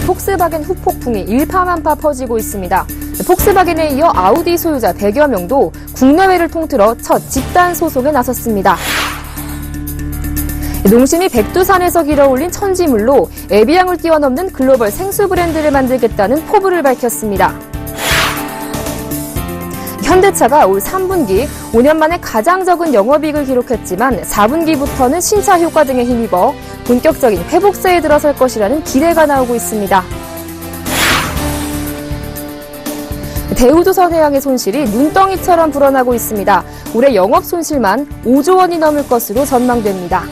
폭스바겐 후폭풍이 일파만파 퍼지고 있습니다. 폭스바겐에 이어 아우디 소유자 100여 명도 국내외를 통틀어 첫 집단 소송에 나섰습니다. 농심이 백두산에서 길어올린 천지물로 에비앙을 뛰어넘는 글로벌 생수 브랜드를 만들겠다는 포부를 밝혔습니다. 현대차가 올 3분기 5년 만에 가장 적은 영업이익을 기록했지만 4분기부터는 신차 효과 등에 힘입어 본격적인 회복세에 들어설 것이라는 기대가 나오고 있습니다. 대우조선해양의 손실이 눈덩이처럼 불어나고 있습니다. 올해 영업 손실만 5조 원이 넘을 것으로 전망됩니다.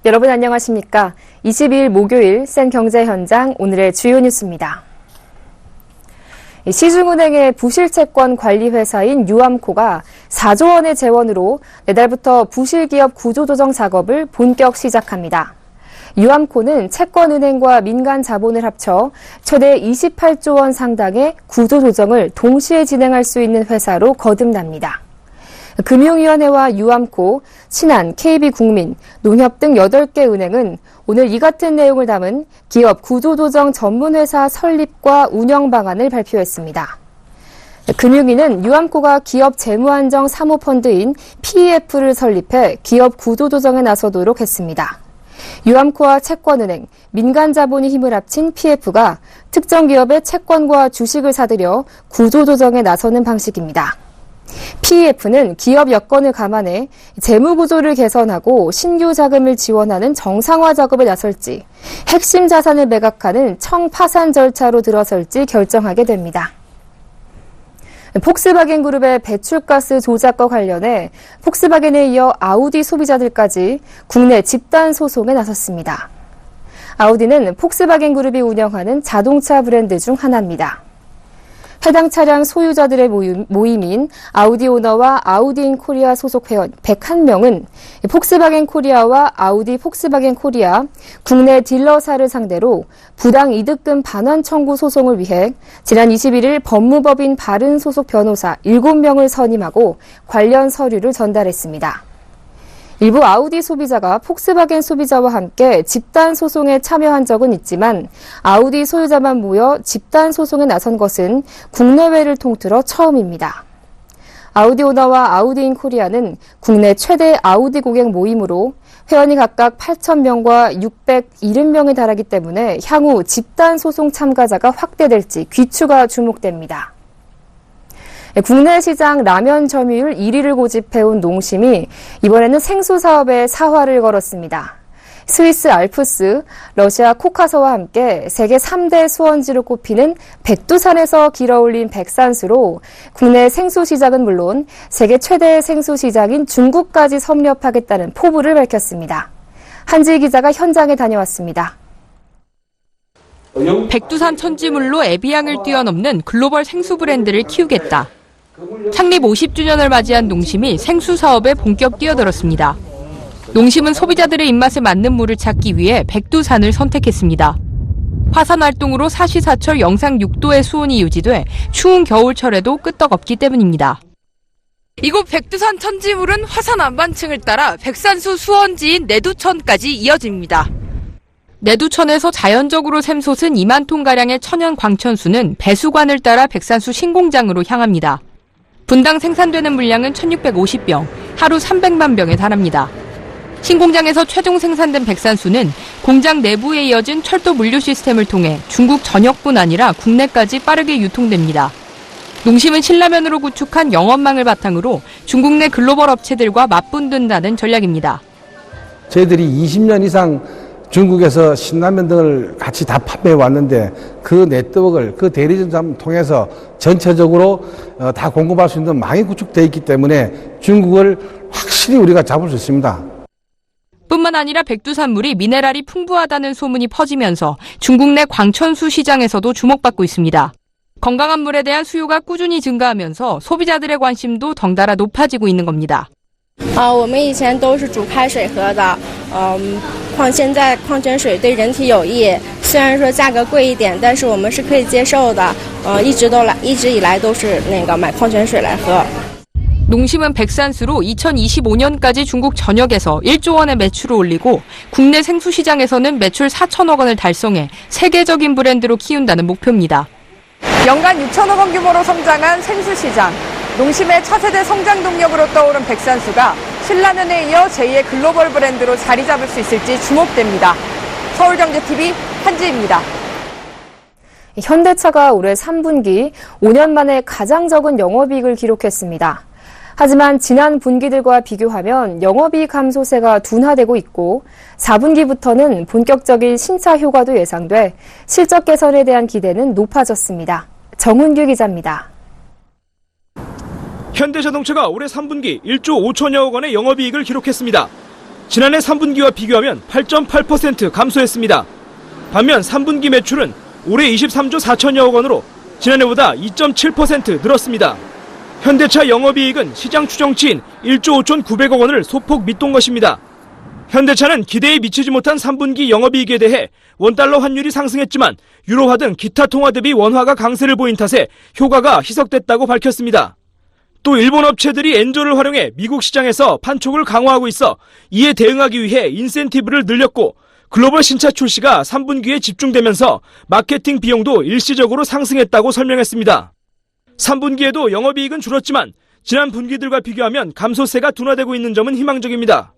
여러분 안녕하십니까? 22일 목요일 센 경제 현장 오늘의 주요 뉴스입니다. 시중은행의 부실채권 관리회사인 유암코가 4조 원의 재원으로 내달부터 부실기업 구조조정 작업을 본격 시작합니다. 유암코는 채권은행과 민간 자본을 합쳐 최대 28조 원 상당의 구조조정을 동시에 진행할 수 있는 회사로 거듭납니다. 금융위원회와 유암코, 신한, KB국민, 농협 등 8개 은행은 오늘 이 같은 내용을 담은 기업 구조조정 전문회사 설립과 운영 방안을 발표했습니다. 금융위는 유암코가 기업 재무안정 사모펀드인 PEF를 설립해 기업 구조조정에 나서도록 했습니다. 유암코와 채권은행, 민간자본이 힘을 합친 PF가 특정 기업의 채권과 주식을 사들여 구조조정에 나서는 방식입니다. PEF는 기업 여건을 감안해 재무구조를 개선하고 신규 자금을 지원하는 정상화 작업에 나설지 핵심 자산을 매각하는 청파산 절차로 들어설지 결정하게 됩니다. 폭스바겐 그룹의 배출가스 조작과 관련해 폭스바겐에 이어 아우디 소비자들까지 국내 집단 소송에 나섰습니다. 아우디는 폭스바겐 그룹이 운영하는 자동차 브랜드 중 하나입니다. 해당 차량 소유자들의 모임인 아우디 오너와 아우디인 코리아 소속 회원 101명은 폭스바겐 코리아와 아우디 폭스바겐 코리아 국내 딜러사를 상대로 부당 이득금 반환 청구 소송을 위해 지난 21일 법무법인 바른 소속 변호사 7명을 선임하고 관련 서류를 전달했습니다. 일부 아우디 소비자가 폭스바겐 소비자와 함께 집단 소송에 참여한 적은 있지만 아우디 소유자만 모여 집단 소송에 나선 것은 국내외를 통틀어 처음입니다. 아우디 오너와 아우디인 코리아는 국내 최대 아우디 고객 모임으로 회원이 각각 8,000명과 670명에 달하기 때문에 향후 집단 소송 참가자가 확대될지 귀추가 주목됩니다. 국내 시장 라면 점유율 1위를 고집해온 농심이 이번에는 생수 사업에 사활을 걸었습니다. 스위스 알프스, 러시아 코카서와 함께 세계 3대 수원지로 꼽히는 백두산에서 길어올린 백산수로 국내 생수 시장은 물론 세계 최대의 생수 시장인 중국까지 섭렵하겠다는 포부를 밝혔습니다. 한지희 기자가 현장에 다녀왔습니다. 백두산 천지물로 에비앙을 뛰어넘는 글로벌 생수 브랜드를 키우겠다. 창립 50주년을 맞이한 농심이 생수 사업에 본격 뛰어들었습니다. 농심은 소비자들의 입맛에 맞는 물을 찾기 위해 백두산을 선택했습니다. 화산 활동으로 사시사철 영상 6도의 수온이 유지돼 추운 겨울철에도 끄떡없기 때문입니다. 이곳 백두산 천지물은 화산 안반층을 따라 백산수 수원지인 내두천까지 이어집니다. 내두천에서 자연적으로 샘솟은 2만 톤가량의 천연 광천수는 배수관을 따라 백산수 신공장으로 향합니다. 분당 생산되는 물량은 1,650병, 하루 300만 병에 달합니다. 신공장에서 최종 생산된 백산수는 공장 내부에 이어진 철도 물류 시스템을 통해 중국 전역뿐 아니라 국내까지 빠르게 유통됩니다. 농심은 신라면으로 구축한 영업망을 바탕으로 중국 내 글로벌 업체들과 맞붙는다는 전략입니다. 저희들이 20년 이상 중국에서 신라면 등을 같이 다 판매해 왔는데 그 네트워크를 그 대리점을 통해서 전체적으로 다 공급할 수 있는 망이 구축되어 있기 때문에 중국을 확실히 우리가 잡을 수 있습니다. 뿐만 아니라 백두산물이 미네랄이 풍부하다는 소문이 퍼지면서 중국 내 광천수 시장에서도 주목받고 있습니다. 건강한 물에 대한 수요가 꾸준히 증가하면서 소비자들의 관심도 덩달아 높아지고 있는 겁니다. 我们以前都是煮开水喝的，现在矿泉水对人体有益，虽然说价格贵一点，但是我们是可以接受的。一直以来都是买矿泉水来喝。 농심은 백산수로 2025년까지 중국 전역에서 1조 원의 매출을 올리고 국내 생수 시장에서는 매출 4천억 원을 달성해 세계적인 브랜드로 키운다는 목표입니다. 연간 6천억 원 규모로 성장한 생수 시장. 농심의 차세대 성장 동력으로 떠오른 백산수가 신라면에 이어 제2의 글로벌 브랜드로 자리 잡을 수 있을지 주목됩니다. 서울경제TV 한지입니다. 현대차가 올해 3분기 5년 만에 가장 적은 영업이익을 기록했습니다. 하지만 지난 분기들과 비교하면 영업이익 감소세가 둔화되고 있고 4분기부터는 본격적인 신차 효과도 예상돼 실적 개선에 대한 기대는 높아졌습니다. 정훈규 기자입니다. 현대자동차가 올해 3분기 1조 5천여억 원의 영업이익을 기록했습니다. 지난해 3분기와 비교하면 8.8% 감소했습니다. 반면 3분기 매출은 올해 23조 4천여억 원으로 지난해보다 2.7% 늘었습니다. 현대차 영업이익은 시장 추정치인 1조 5천 9백억 원을 소폭 밑돈 것입니다. 현대차는 기대에 미치지 못한 3분기 영업이익에 대해 원달러 환율이 상승했지만 유로화 등 기타 통화 대비 원화가 강세를 보인 탓에 효과가 희석됐다고 밝혔습니다. 또 일본 업체들이 엔조를 활용해 미국 시장에서 판촉을 강화하고 있어 이에 대응하기 위해 인센티브를 늘렸고 글로벌 신차 출시가 3분기에 집중되면서 마케팅 비용도 일시적으로 상승했다고 설명했습니다. 3분기에도 영업이익은 줄었지만 지난 분기들과 비교하면 감소세가 둔화되고 있는 점은 희망적입니다.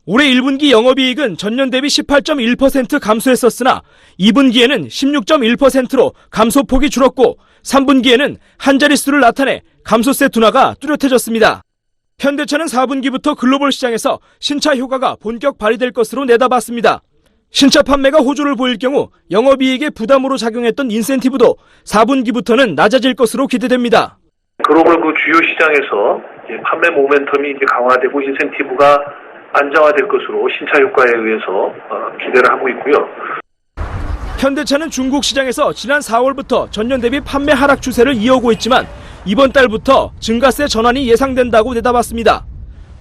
올해 1분기 영업이익은 전년 대비 18.1% 감소했었으나 2분기에는 16.1%로 감소폭이 줄었고 3분기에는 한 자릿수를 나타내 감소세 둔화가 뚜렷해졌습니다. 현대차는 4분기부터 글로벌 시장에서 신차 효과가 본격 발휘될 것으로 내다봤습니다. 신차 판매가 호조를 보일 경우 영업이익에 부담으로 작용했던 인센티브도 4분기부터는 낮아질 것으로 기대됩니다. 글로벌 주요 시장에서 판매 모멘텀이 강화되고 인센티브가 안정화될 것으로 신차 효과에 의해서 기대를 하고 있고요. 현대차는 중국 시장에서 지난 4월부터 전년 대비 판매 하락 추세를 이어오고 있지만 이번 달부터 증가세 전환이 예상된다고 내다봤습니다.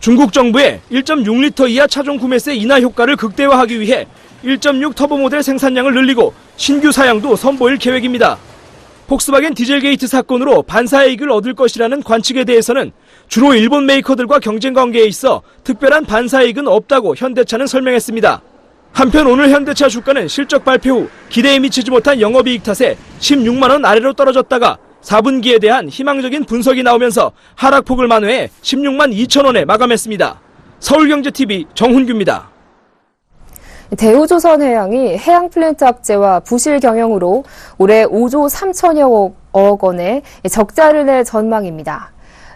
중국 정부의 1.6리터 이하 차종 구매세 인하 효과를 극대화하기 위해 1.6 터보 모델 생산량을 늘리고 신규 사양도 선보일 계획입니다. 폭스바겐 디젤 게이트 사건으로 반사이익을 얻을 것이라는 관측에 대해서는 주로 일본 메이커들과 경쟁 관계에 있어 특별한 반사이익은 없다고 현대차는 설명했습니다. 한편 오늘 현대차 주가는 실적 발표 후 기대에 미치지 못한 영업이익 탓에 16만 원 아래로 떨어졌다가 4분기에 대한 희망적인 분석이 나오면서 하락폭을 만회해 16만 2천 원에 마감했습니다. 서울경제TV 정훈규입니다. 대우조선해양이 해양 플랜트 악재와 부실 경영으로 올해 5조 3천여 원의 적자를 낼 전망입니다.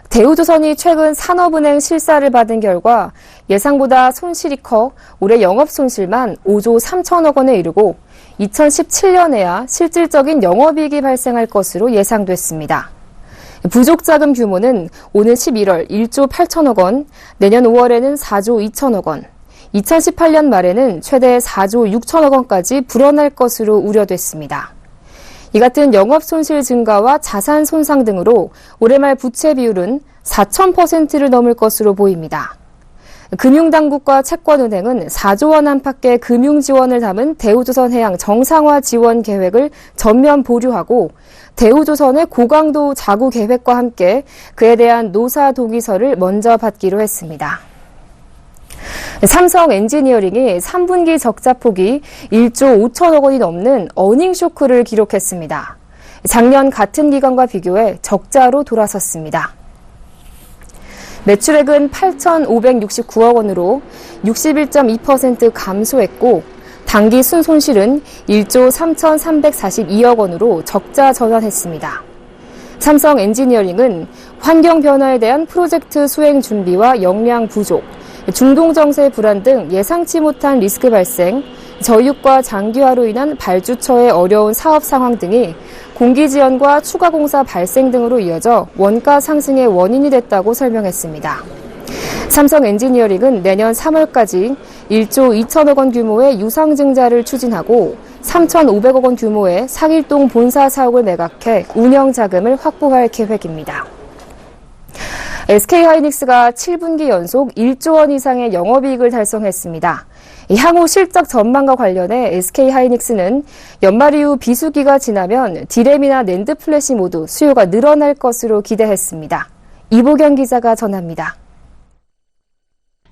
대우조선이 최근 산업은행 실사를 받은 결과 예상보다 손실이 커 올해 영업손실만 5조 3천억 원에 이르고 2017년에야 실질적인 영업이익이 발생할 것으로 예상됐습니다. 부족자금 규모는 오는 11월 1조 8천억 원, 내년 5월에는 4조 2천억 원, 2018년 말에는 최대 4조 6천억 원까지 불어날 것으로 우려됐습니다. 이 같은 영업 손실 증가와 자산 손상 등으로 올해 말 부채 비율은 4,000%를 넘을 것으로 보입니다. 금융당국과 채권은행은 4조 원 안팎의 금융 지원을 담은 대우조선해양 정상화 지원 계획을 전면 보류하고 대우조선의 고강도 자구 계획과 함께 그에 대한 노사 동의서를 먼저 받기로 했습니다. 삼성 엔지니어링이 3분기 적자폭이 1조 5천억 원이 넘는 어닝쇼크를 기록했습니다. 작년 같은 기간과 비교해 적자로 돌아섰습니다. 매출액은 8,569억 원으로 61.2% 감소했고 당기 순손실은 1조 3,342억 원으로 적자 전환했습니다. 삼성 엔지니어링은 환경 변화에 대한 프로젝트 수행 준비와 역량 부족, 중동 정세 불안 등 예상치 못한 리스크 발생, 저유가 장기화로 인한 발주처의 어려운 사업 상황 등이 공기 지연과 추가 공사 발생 등으로 이어져 원가 상승의 원인이 됐다고 설명했습니다. 삼성 엔지니어링은 내년 3월까지 1조 2천억 원 규모의 유상증자를 추진하고 3,500억 원 규모의 상일동 본사 사옥을 매각해 운영 자금을 확보할 계획입니다. SK하이닉스가 7분기 연속 1조 원 이상의 영업이익을 달성했습니다. 향후 실적 전망과 관련해 SK하이닉스는 연말 이후 비수기가 지나면 디램이나 낸드 플래시 모두 수요가 늘어날 것으로 기대했습니다. 이보경 기자가 전합니다.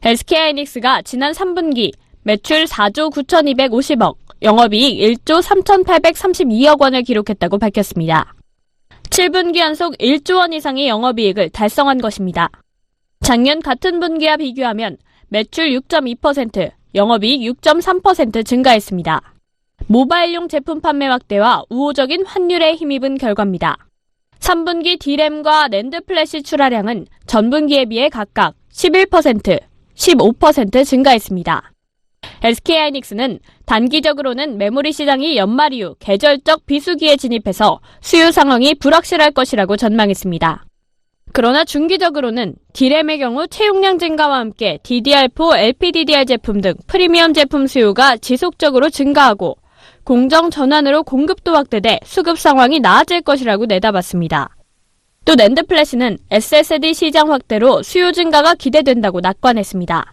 SK하이닉스가 지난 3분기 매출 4조 9,250억, 영업이익 1조 3,832억 원을 기록했다고 밝혔습니다. 7분기 연속 1조 원 이상의 영업이익을 달성한 것입니다. 작년 같은 분기와 비교하면 매출 6.2%, 영업이익 6.3% 증가했습니다. 모바일용 제품 판매 확대와 우호적인 환율에 힘입은 결과입니다. 3분기 디램과 낸드 플래시 출하량은 전분기에 비해 각각 11%, 15% 증가했습니다. SK하이닉스는 단기적으로는 메모리 시장이 연말 이후 계절적 비수기에 진입해서 수요 상황이 불확실할 것이라고 전망했습니다. 그러나 중기적으로는 디램의 경우 채용량 증가와 함께 DDR4, LPDDR 제품 등 프리미엄 제품 수요가 지속적으로 증가하고 공정 전환으로 공급도 확대돼 수급 상황이 나아질 것이라고 내다봤습니다. 또 낸드 플래시는 SSD 시장 확대로 수요 증가가 기대된다고 낙관했습니다.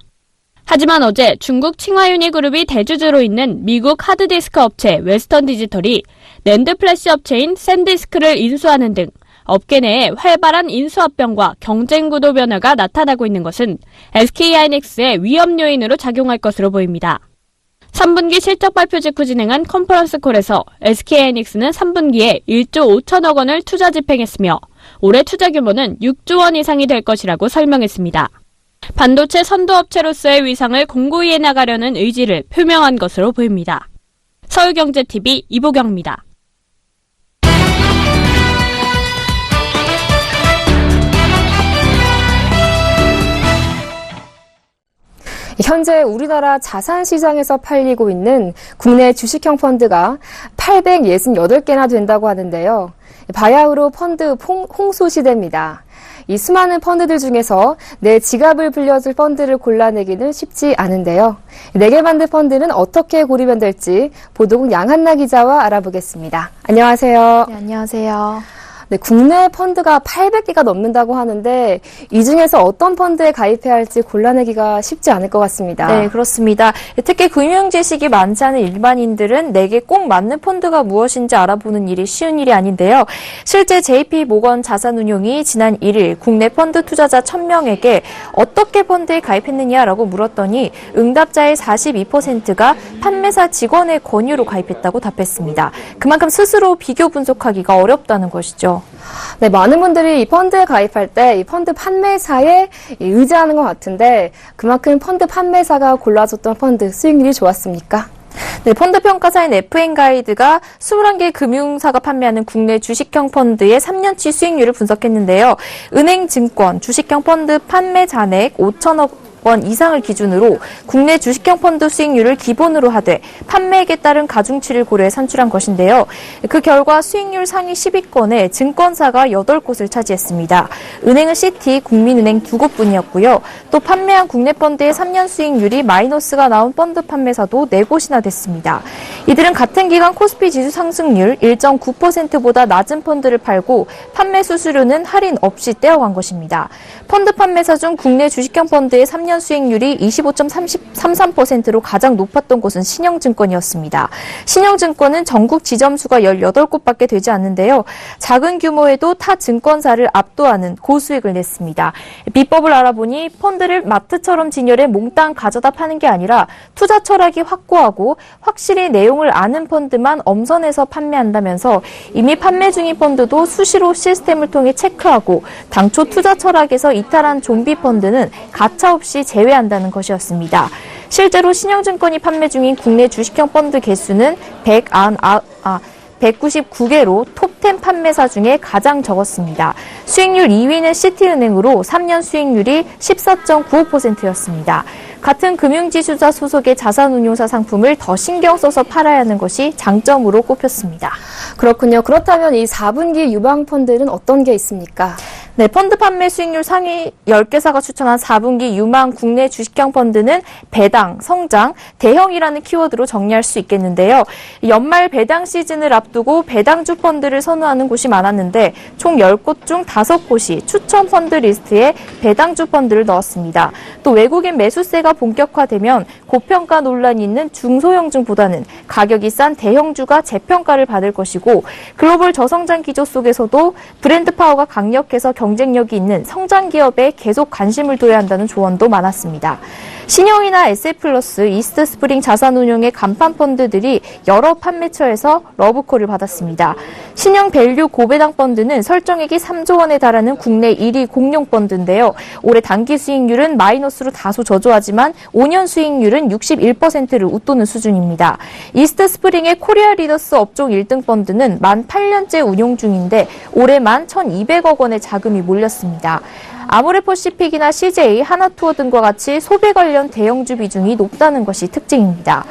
하지만 어제 중국 칭화유니그룹이 대주주로 있는 미국 하드디스크 업체 웨스턴 디지털이 낸드 플래시 업체인 샌디스크를 인수하는 등 업계 내에 활발한 인수합병과 경쟁 구도 변화가 나타나고 있는 것은 SK하이닉스의 위험 요인으로 작용할 것으로 보입니다. 3분기 실적 발표 직후 진행한 컨퍼런스 콜에서 SK하이닉스는 3분기에 1조 5천억 원을 투자 집행했으며 올해 투자 규모는 6조 원 이상이 될 것이라고 설명했습니다. 반도체 선도업체로서의 위상을 공고히 해나가려는 의지를 표명한 것으로 보입니다. 서울경제TV 이보경입니다. 현재 우리나라 자산시장에서 팔리고 있는 국내 주식형 펀드가 868개나 된다고 하는데요. 바야흐로 펀드 홍수 시대입니다. 이 수많은 펀드들 중에서 내 지갑을 불려줄 펀드를 골라내기는 쉽지 않은데요. 내게 만든 펀드는 어떻게 고르면 될지 보도국 양한나 기자와 알아보겠습니다. 안녕하세요. 네, 안녕하세요. 네, 국내 펀드가 800개가 넘는다고 하는데 이 중에서 어떤 펀드에 가입해야 할지 골라내기가 쉽지 않을 것 같습니다. 네, 그렇습니다. 특히 금융 지식이 많지 않은 일반인들은 내게 꼭 맞는 펀드가 무엇인지 알아보는 일이 쉬운 일이 아닌데요. 실제 JP모건 자산운용이 지난 1일 국내 펀드 투자자 1,000명에게 어떻게 펀드에 가입했느냐라고 물었더니 응답자의 42%가 판매사 직원의 권유로 가입했다고 답했습니다. 그만큼 스스로 비교 분석하기가 어렵다는 것이죠. 있는데요. 네, 많은 분들이 이 펀드에 가입할 때 이 펀드 판매사에 의지하는 것 같은데 그만큼 펀드 판매사가 골라줬던 펀드 수익률이 좋았습니까? 네, 펀드 평가사인 FN가이드가 21개 금융사가 판매하는 국내 주식형 펀드의 3년치 수익률을 분석했는데요. 은행증권 주식형 펀드 판매 잔액 5천억 원 이상을 기준으로 국내 주식형 펀드 수익률을 기본으로 하되 판매액에 따른 가중치를 고려해 산출한 것인데요. 그 결과 수익률 상위 10위권에 증권사가 8곳을 차지했습니다. 은행은 시티, 국민은행 2곳뿐이었고요. 또 판매한 국내 펀드의 3년 수익률이 마이너스가 나온 펀드 판매사도 4곳이나 됐습니다. 이들은 같은 기간 코스피 지수 상승률 1.9%보다 낮은 펀드를 팔고 판매 수수료는 할인 없이 떼어간 것입니다. 펀드 판매사 중 국내 주식형 펀드의 3년 수익률이 25.33%로 가장 높았던 곳은 신영증권이었습니다. 신영증권은 전국 지점수가 18곳밖에 되지 않는데요. 작은 규모에도 타 증권사를 압도하는 고수익을 냈습니다. 비법을 알아보니 펀드를 마트처럼 진열해 몽땅 가져다 파는 게 아니라 투자 철학이 확고하고 확실히 내용을 아는 펀드만 엄선해서 판매한다면서 이미 판매 중인 펀드도 수시로 시스템을 통해 체크하고 당초 투자 철학에서 이탈한 좀비 펀드는 가차없이 제외한다는 것이었습니다. 실제로 신영증권이 판매 중인 국내 주식형 펀드 개수는 199개로 톱10 판매사 중에 가장 적었습니다. 수익률 2위는 시티은행으로 3년 수익률이 14.95%였습니다. 같은 금융지주사 소속의 자산운용사 상품을 더 신경 써서 팔아야 하는 것이 장점으로 꼽혔습니다. 그렇군요. 그렇다면 이 4분기 유망 펀드는 어떤 게 있습니까? 네, 펀드 판매 수익률 상위 10개사가 추천한 4분기 유망 국내 주식형 펀드는 배당, 성장, 대형이라는 키워드로 정리할 수 있겠는데요. 연말 배당 시즌을 앞두고 배당주 펀드를 선호하는 곳이 많았는데 총 10곳 중 5곳이 추천 펀드 리스트에 배당주 펀드를 넣었습니다. 또 외국인 매수세가 본격화되면 고평가 논란이 있는 중소형주보다는 가격이 싼 대형주가 재평가를 받을 것이고 글로벌 저성장 기조 속에서도 브랜드 파워가 강력해서 경쟁력이 있는 성장 기업에 계속 관심을 둬야 한다는 조언도 많았습니다. 신영이나 SF플러스, 이스트 스프링 자산운용의 간판 펀드들이 여러 판매처에서 러브콜을 받았습니다. 신영 밸류 고배당 펀드는 설정액이 3조 원에 달하는 국내 1위 공룡 펀드인데요. 올해 단기 수익률은 마이너스로 다소 저조하지만 5년 수익률은 61%를 웃도는 수준입니다. 이스트 스프링의 코리아 리더스 업종 1등 펀드는 만 8년째 운용 중인데 올해만 1,200억 원의 자금이 몰렸습니다. 아모레퍼시픽이나 CJ, 하나투어 등과 같이 소비 관련 대형주 비중이 높다는 것이 특징입니다.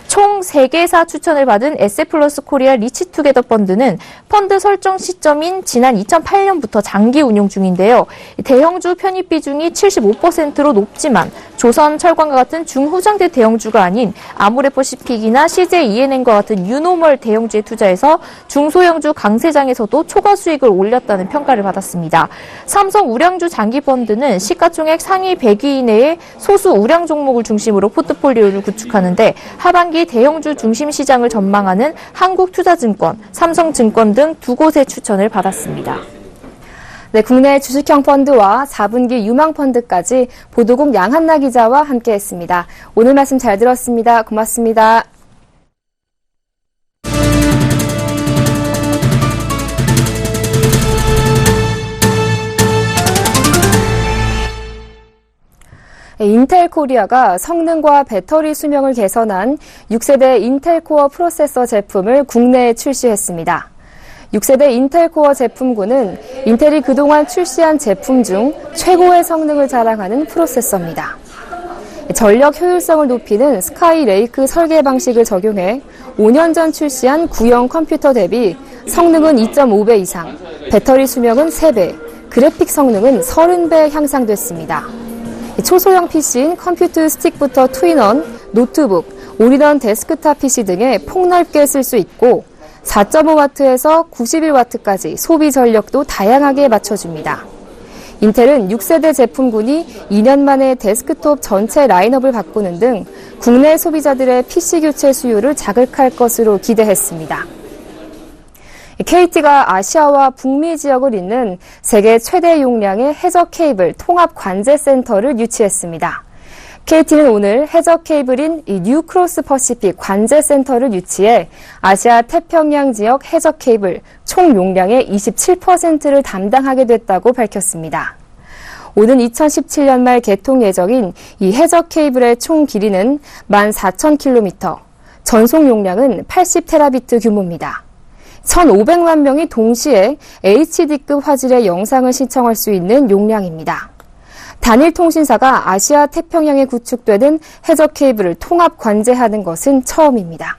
총 3개사 추천을 받은 에세플러스 코리아 리치투게더 펀드는 펀드 설정 시점인 지난 2008년부터 장기 운용 중인데요. 대형주 편입 비중이 75%로 높지만 조선, 철강과 같은 중후장대 대형주가 아닌 아모레퍼시픽이나 CJENM과 같은 유노멀 대형주에 투자해서 중소형주 강세장에서도 초과 수익을 올렸다는 평가를 받았습니다. 삼성 우량주 장기 펀드는 시가총액 상위 100위 이내의 소수 우량 종목을 중심으로 포트폴리오를 구축하는데 하반기 대형주 중심 시장을 전망하는 한국투자증권, 삼성증권 등 2곳의 추천을 받았습니다. 네, 국내 주식형 펀드와 4분기 유망 펀드까지 보도국 양한나 기자와 함께했습니다. 오늘 말씀 잘 들었습니다. 고맙습니다. 인텔 코리아가 성능과 배터리 수명을 개선한 6세대 인텔 코어 프로세서 제품을 국내에 출시했습니다. 6세대 인텔 코어 제품군은 인텔이 그동안 출시한 제품 중 최고의 성능을 자랑하는 프로세서입니다. 전력 효율성을 높이는 스카이 레이크 설계 방식을 적용해 5년 전 출시한 구형 컴퓨터 대비 성능은 2.5배 이상, 배터리 수명은 3배, 그래픽 성능은 30배 향상됐습니다. 초소형 PC인 컴퓨터 스틱부터 투인원, 노트북, 올인원 데스크탑 PC 등에 폭넓게 쓸 수 있고 4.5W에서 91W까지 소비 전력도 다양하게 맞춰줍니다. 인텔은 6세대 제품군이 2년 만에 데스크톱 전체 라인업을 바꾸는 등 국내 소비자들의 PC 교체 수요를 자극할 것으로 기대했습니다. KT가 아시아와 북미 지역을 잇는 세계 최대 용량의 해저 케이블 통합 관제 센터를 유치했습니다. KT는 오늘 해적 케이블인 이 뉴크로스 퍼시픽 관제센터를 유치해 아시아 태평양 지역 해적 케이블 총 용량의 27%를 담당하게 됐다고 밝혔습니다. 오는 2017년 말 개통 예정인 이 해적 케이블의 총 길이는 14,000km, 전송 용량은 80테라비트 규모입니다. 1,500만 명이 동시에 HD급 화질의 영상을 시청할 수 있는 용량입니다. 단일 통신사가 아시아 태평양에 구축되는 해적 케이블을 통합 관제하는 것은 처음입니다.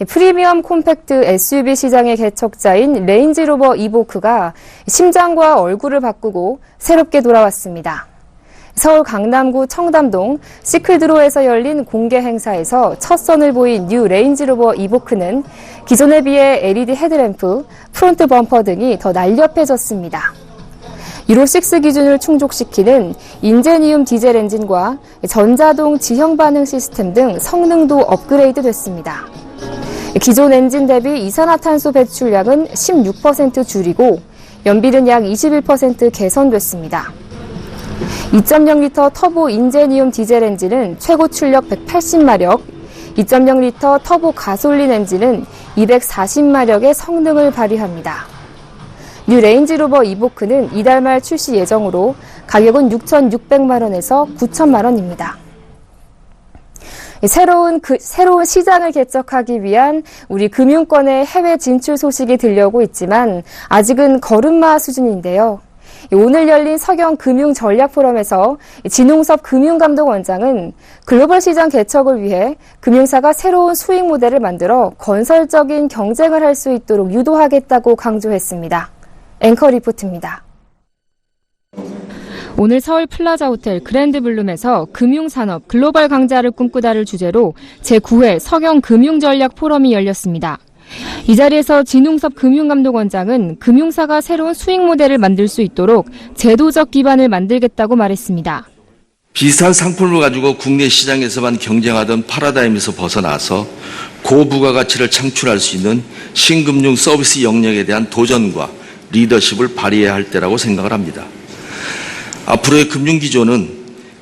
프리미엄 콤팩트 SUV 시장의 개척자인 레인지로버 이보크가 심장과 얼굴을 바꾸고 새롭게 돌아왔습니다. 서울 강남구 청담동 시클드로에서 열린 공개 행사에서 첫 선을 보인 뉴 레인지로버 이보크는 기존에 비해 LED 헤드램프, 프론트 범퍼 등이 더 날렵해졌습니다. 유로6 기준을 충족시키는 인제니움 디젤 엔진과 전자동 지형 반응 시스템 등 성능도 업그레이드 됐습니다. 기존 엔진 대비 이산화탄소 배출량은 16% 줄이고 연비는 약 21% 개선됐습니다. 2.0L 터보 인제니움 디젤 엔진은 최고 출력 180마력, 2.0L 터보 가솔린 엔진은 240마력의 성능을 발휘합니다. 뉴 레인지로버 이보크는 이달 말 출시 예정으로 가격은 6,600만 원에서 9천만 원입니다. 새로운 시장을 개척하기 위한 우리 금융권의 해외 진출 소식이 들려오고 있지만 아직은 걸음마 수준인데요. 오늘 열린 서경 금융전략포럼에서 진홍섭 금융감독원장은 글로벌 시장 개척을 위해 금융사가 새로운 수익 모델을 만들어 건설적인 경쟁을 할 수 있도록 유도하겠다고 강조했습니다. 앵커 리포트입니다. 오늘 서울 플라자 호텔 그랜드블룸에서 금융산업 글로벌 강자를 꿈꾸다를 주제로 제9회 서경 금융전략 포럼이 열렸습니다. 이 자리에서 진홍섭 금융감독원장은 금융사가 새로운 수익 모델을 만들 수 있도록 제도적 기반을 만들겠다고 말했습니다. 비슷한 상품을 가지고 국내 시장에서만 경쟁하던 파라다임에서 벗어나서 고부가가치를 창출할 수 있는 신금융 서비스 영역에 대한 도전과 리더십을 발휘해야 할 때라고 생각을 합니다. 앞으로의 금융기조는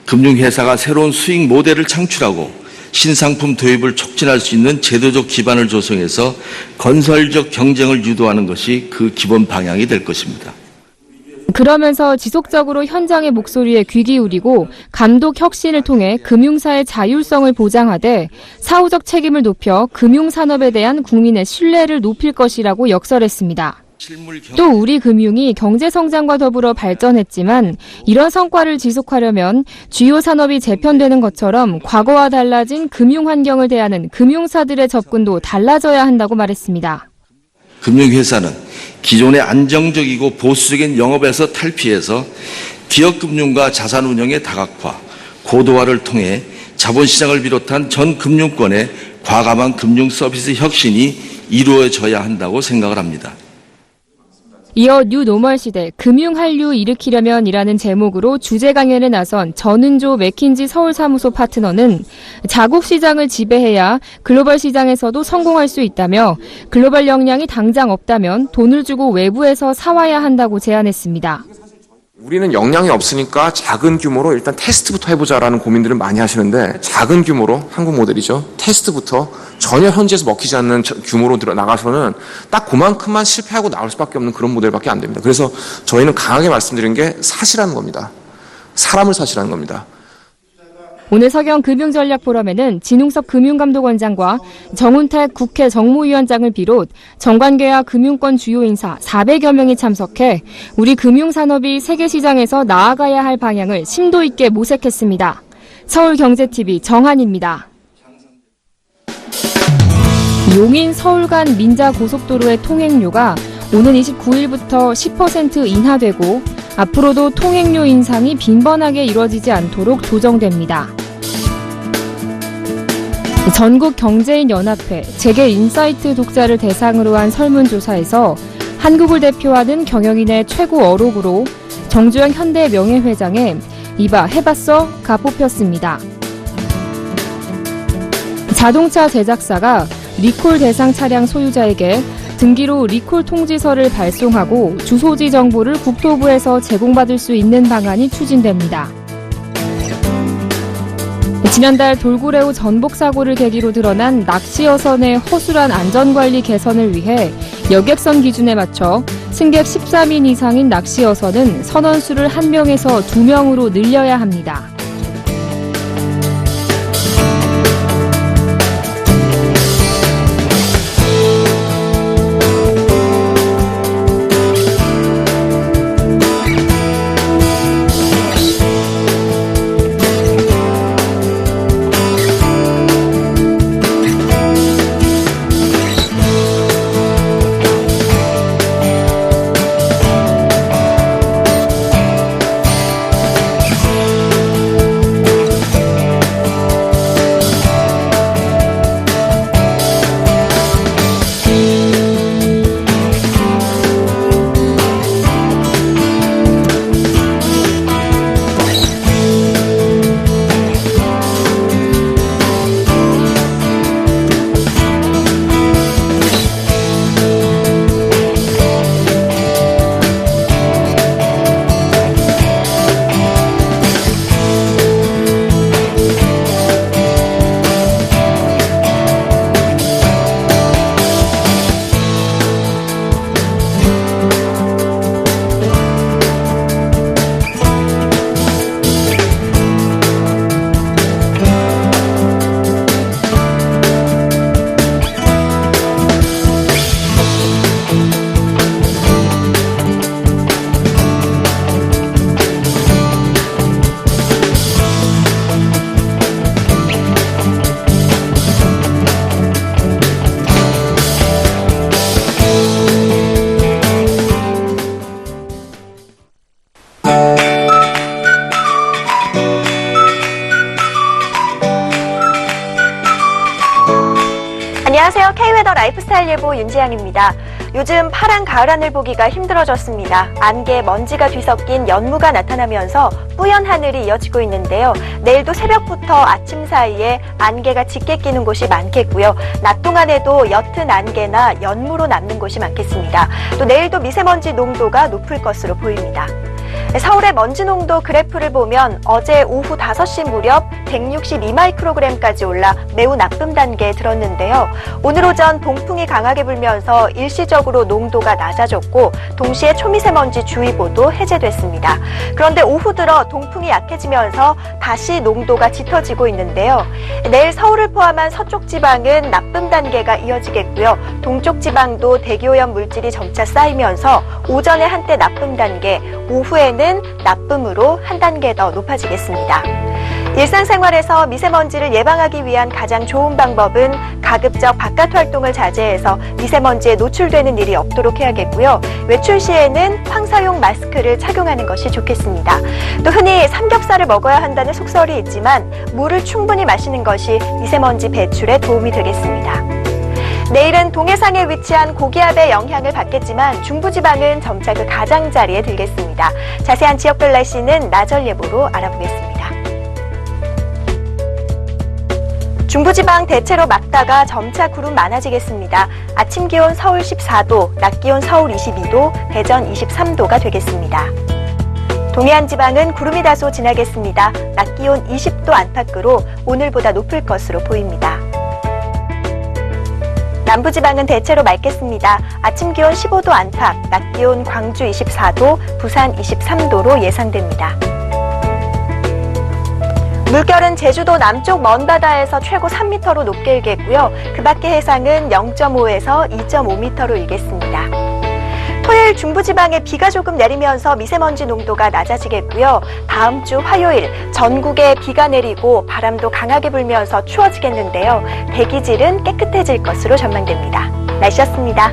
금융회사가 새로운 수익 모델을 창출하고 신상품 도입을 촉진할 수 있는 제도적 기반을 조성해서 건설적 경쟁을 유도하는 것이 그 기본 방향이 될 것입니다. 그러면서 지속적으로 현장의 목소리에 귀 기울이고 감독 혁신을 통해 금융사의 자율성을 보장하되 사후적 책임을 높여 금융산업에 대한 국민의 신뢰를 높일 것이라고 역설했습니다. 또 우리 금융이 경제성장과 더불어 발전했지만 이런 성과를 지속하려면 주요 산업이 재편되는 것처럼 과거와 달라진 금융 환경을 대하는 금융사들의 접근도 달라져야 한다고 말했습니다. 금융회사는 기존의 안정적이고 보수적인 영업에서 탈피해서 기업금융과 자산운용의 다각화, 고도화를 통해 자본시장을 비롯한 전 금융권의 과감한 금융서비스 혁신이 이루어져야 한다고 생각을 합니다. 이어 뉴노멀 시대 금융한류 일으키려면이라는 제목으로 주제 강연에 나선 전은조 맥킨지 서울사무소 파트너는 자국 시장을 지배해야 글로벌 시장에서도 성공할 수 있다며 글로벌 역량이 당장 없다면 돈을 주고 외부에서 사와야 한다고 제안했습니다. 우리는 역량이 없으니까 작은 규모로 일단 테스트부터 해보자라는 고민들을 많이 하시는데 작은 규모로 한국 모델이죠. 테스트부터 전혀 현지에서 먹히지 않는 규모로 나가서는 딱 그만큼만 실패하고 나올 수밖에 없는 그런 모델밖에 안 됩니다. 그래서 저희는 강하게 말씀드린 게 사시라는 겁니다. 사람을 사시라는 겁니다. 오늘 서경 금융전략포럼에는 진홍섭 금융감독원장과 정운택 국회 정무위원장을 비롯 정관계와 금융권 주요 인사 400여 명이 참석해 우리 금융산업이 세계시장에서 나아가야 할 방향을 심도 있게 모색했습니다. 서울경제TV 정한입니다. 용인 서울 간 민자고속도로의 통행료가 오는 29일부터 10% 인하되고 앞으로도 통행료 인상이 빈번하게 이뤄지지 않도록 조정됩니다. 전국경제인연합회 재계인사이트 독자를 대상으로 한 설문조사에서 한국을 대표하는 경영인의 최고 어록으로 정주영 현대명예회장의 이봐 해봤어가 뽑혔습니다. 자동차 제작사가 리콜 대상 차량 소유자에게 등기로 리콜 통지서를 발송하고 주소지 정보를 국토부에서 제공받을 수 있는 방안이 추진됩니다. 지난달 돌고래호 전복 사고를 계기로 드러난 낚시 어선의 허술한 안전관리 개선을 위해 여객선 기준에 맞춰 승객 13인 이상인 낚시 어선은 선원수를 1명에서 2명으로 늘려야 합니다. 안녕하세요. K웨더 라이프스타일 예보 윤지향입니다. 요즘 파란 가을 하늘 보기가 힘들어졌습니다. 안개에 먼지가 뒤섞인 연무가 나타나면서 뿌연 하늘이 이어지고 있는데요. 내일도 새벽부터 아침 사이에 안개가 짙게 끼는 곳이 많겠고요. 낮 동안에도 옅은 안개나 연무로 남는 곳이 많겠습니다. 또 내일도 미세먼지 농도가 높을 것으로 보입니다. 서울의 먼지 농도 그래프를 보면 어제 오후 5시 무렵 162마이크로그램까지 올라 매우 나쁨 단계에 들었는데요. 오늘 오전 동풍이 강하게 불면서 일시적으로 농도가 낮아졌고 동시에 초미세먼지 주의보도 해제됐습니다. 그런데 오후 들어 동풍이 약해지면서 다시 농도가 짙어지고 있는데요. 내일 서울을 포함한 서쪽 지방은 나쁨 단계가 이어지겠고요. 동쪽 지방도 대기오염 물질이 점차 쌓이면서 오전에 한때 나쁨 단계, 오후에는 나쁨으로 한 단계 더 높아지겠습니다. 일상생활에서 미세먼지를 예방하기 위한 가장 좋은 방법은 가급적 바깥 활동을 자제해서 미세먼지에 노출되는 일이 없도록 해야겠고요. 외출 시에는 황사용 마스크를 착용하는 것이 좋겠습니다. 또 흔히 삼겹살을 먹어야 한다는 속설이 있지만 물을 충분히 마시는 것이 미세먼지 배출에 도움이 되겠습니다. 내일은 동해상에 위치한 고기압의 영향을 받겠지만 중부지방은 점차 그 가장자리에 들겠습니다. 자세한 지역별 날씨는 나절 예보로 알아보겠습니다. 중부지방 대체로 맑다가 점차 구름 많아지겠습니다. 아침 기온 서울 14도, 낮 기온 서울 22도, 대전 23도가 되겠습니다. 동해안 지방은 구름이 다소 지나겠습니다. 낮 기온 20도 안팎으로 오늘보다 높을 것으로 보입니다. 남부지방은 대체로 맑겠습니다. 아침 기온 15도 안팎, 낮 기온 광주 24도, 부산 23도로 예상됩니다. 물결은 제주도 남쪽 먼바다에서 최고 3m로 높게 일겠고요. 그 밖의 해상은 0.5에서 2.5m로 일겠습니다. 토요일 중부지방에 비가 조금 내리면서 미세먼지 농도가 낮아지겠고요. 다음 주 화요일 전국에 비가 내리고 바람도 강하게 불면서 추워지겠는데요. 대기질은 깨끗해질 것으로 전망됩니다. 날씨였습니다.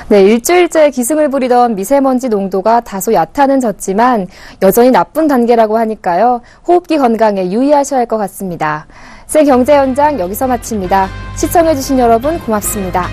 네, 일주일째 기승을 부리던 미세먼지 농도가 다소 얕아는 졌지만 여전히 나쁜 단계라고 하니까요. 호흡기 건강에 유의하셔야 할 것 같습니다. 새 경제 현장 여기서 마칩니다. 시청해주신 여러분 고맙습니다.